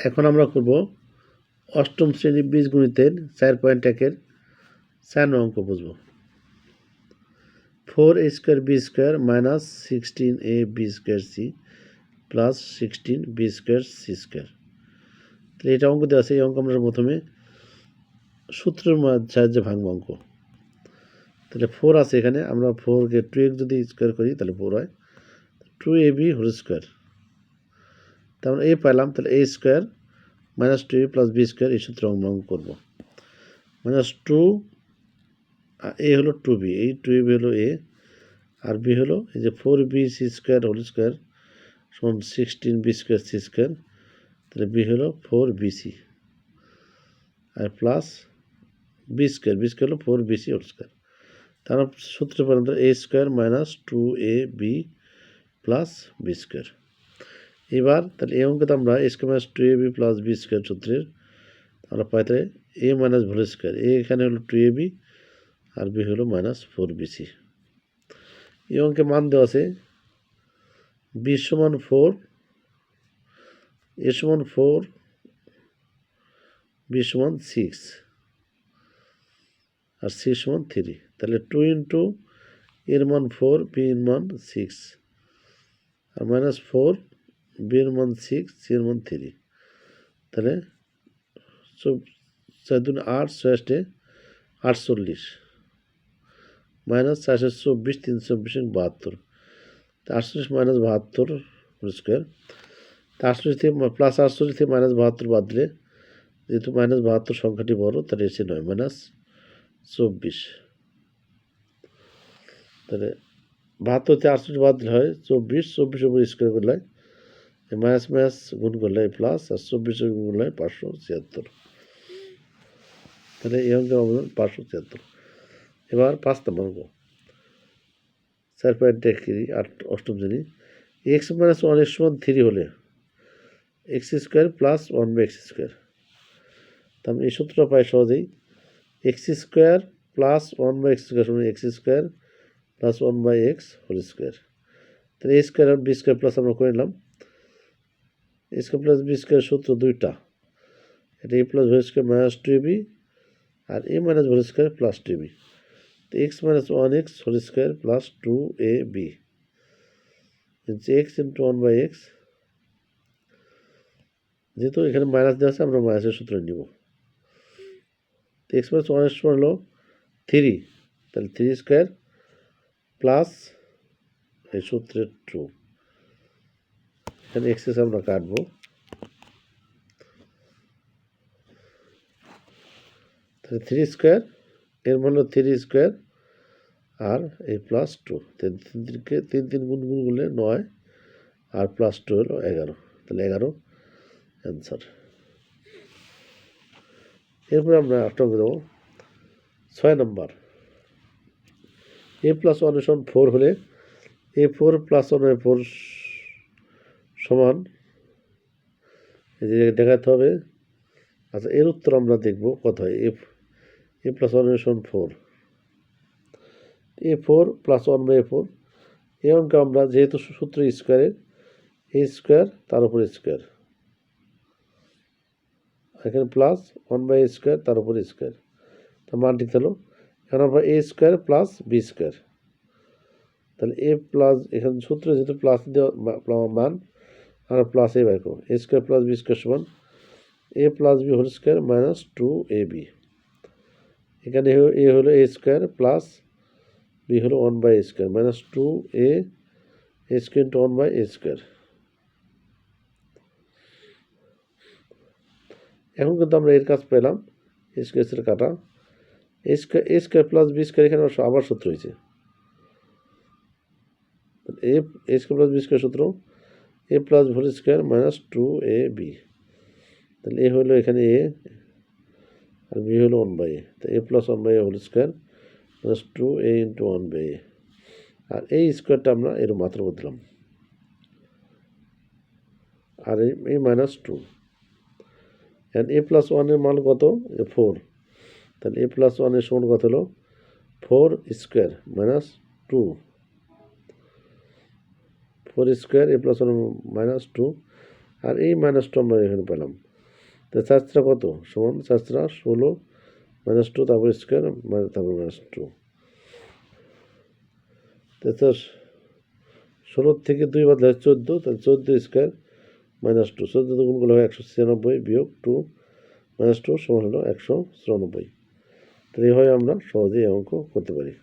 এখন আমরা করব অষ্টম শ্রেণী বীজগণিতের 4.1-এর 4 নং অঙ্ক বুঝব। 4a² b² minus 16ab² c plus 16b² c²। তাহলে এটা অঙ্ক দেওয়া আছে। এই অঙ্ক আমরা প্রথমে সূত্রের সাহায্যে ভাঙব অঙ্ক। তাহলে 4 আছে এখানে, আমরা 4কে 2x যদি স্কোয়ার করি তাহলে 4 হয়, 2ab হোল স্কোয়ার। তাহলে a পাইলাম, তাহলে a² minus 2a plus b² এই সূত্রে অঙ্ক করবো। মাইনাস 2 a হলো 2b, এই 2ab হলো a, আর b হলো এই যে 4bc² হোল স্কোয়ার সমান 16b² c², তাহলে b হলো 4bc আর প্লাস b² হলো 4bc হোল স্কোয়ার। তার সূত্রে পর্যন্ত a² minus 2ab plus b²। এবার তাহলে এই অঙ্কে আমরা a² minus 2ab plus b² সূত্রের আমরা পাই তাহলে a minus whole square, a এখানে হলো 2ab আর b হলো মাইনাস 4bc। এই অঙ্কে মান দেওয়া আছে b সমান 4, a সমান 4, b সমান 6 আর c সমান 3। তাহলে 2 ইন্টু এর মান 4, b এর মান 6 আর মাইনাস 4, b এর মান 6, c এর মান 3। তাহলে 4 2 8, 6 48 মাইনাস 424, 324 72, 48 মাইনাস 72 হোল স্কোয়ার। 48 থেকে প্লাস 48 থেকে মাইনাস 72 বাদ দিলে যেহেতু মাইনাস 72 সংখ্যাটি বড়, তাহলে এসে নয় মাইনাস 24। তাহলে 72 থেকে 68 বাদ দিলে হয় 24, 24 উপর স্কোয়ার করলে মাইনাস মাইনাস গুণ করলে প্লাস, আর 24 গুণ করলে 576। তাহলে এই অঙ্কের অবদান 576। এবার 5 নম্বর অঙ্ক 4.1 অষ্টম শ্রেণী। x মাইনাস 1 সমান 3 হলে x² প্লাস 1/x²। তাহলে এই সূত্রটা পাই সহজেই, x² প্লাস 1/x² সমান x² plus 1/x whole square. তাহলে a² আর b² প্লাস আমরা করে নিলাম। a² প্লাস b² সূত্র দুইটা, এটা a plus whole square minus 2ab আর a minus whole square plus 2ab। তো x minus 1x whole square plus 2ab x into 1/x। যেহেতু এখানে মাইনাস দেওয়া আছে আমরা মাইনাসের সূত্র নিব। x মাইনাস 1 সমান হলো 3, তাহলে 3² প্লাস এই সূত্রের 2, এখানে এক্সেস আমরা কাটবো। তাহলে 3² এর মান হলো 3² আর এই প্লাস 2, 3 গুণ করলে 9 আর প্লাস 2 হলো 11, তাহলে 11 অ্যান্সার। এরপরে আমরা আটটা দেবো 6 নম্বর। a প্লাস 1 সমান 4 হলে a4 প্লাস 1/4 সমান দেখাতে হবে। আচ্ছা, এর উত্তর আমরা দেখব কত হয়। a প্লাস 1 সমান 4, a4 প্লাস 1/4। এই অঙ্কে আমরা যেহেতু সূত্র স্কোয়ারের a² তার উপর স্কোয়ার, এখানে প্লাস 1/a² তার উপর স্কোয়ার, তার মান ঠিক হলো। এখন আমরা a² প্লাস b², তাহলে a প্লাস এখানে সূত্র যেহেতু প্লাস দেওয়া মান আমরা প্লাস a বের করবো। a² প্লাস b² সমান a plus b whole square minus 2ab। এখানে a হলো a² প্লাস b হলো 1/a² minus 2a into 1/a²। এখন কিন্তু আমরা এর কাজ পেলাম, a² কাটা a² প্লাস b² এখানে আবার সূত্র হয়েছে। a² প্লাস b² সূত্র a plus whole square minus 2ab। তাহলে a হলো এখানে a আর b হলো 1/a, তো a plus 1/a whole square plus 2a into 1/a, আর এই স্কোয়ারটা আমরা এর মাত্র বদলাম আর এই মাইনাস 2। এখন a প্লাস 1-এর মান কত? 4, তাহলে a প্লাস 1-এর সমান কত হলো 4² মাইনাস 2, 4² a প্লাস 1 মাইনাস 2 আর এই মাইনাস 2 আমরা এখানে পেলাম। তা 4 কত সমান 4 16 -2 তারপর স্কোয়ার তারপর -2। তারপর 16 থেকে 2 বাদ 14, তাহলে 14 স্কোয়ার -2, 14 গুণ করলে হয় 196 বিয়োগ 2 -2 সমান হলো 194। তাহলে এইভাবে আমরা সহজেই অঙ্ক করতে পারি।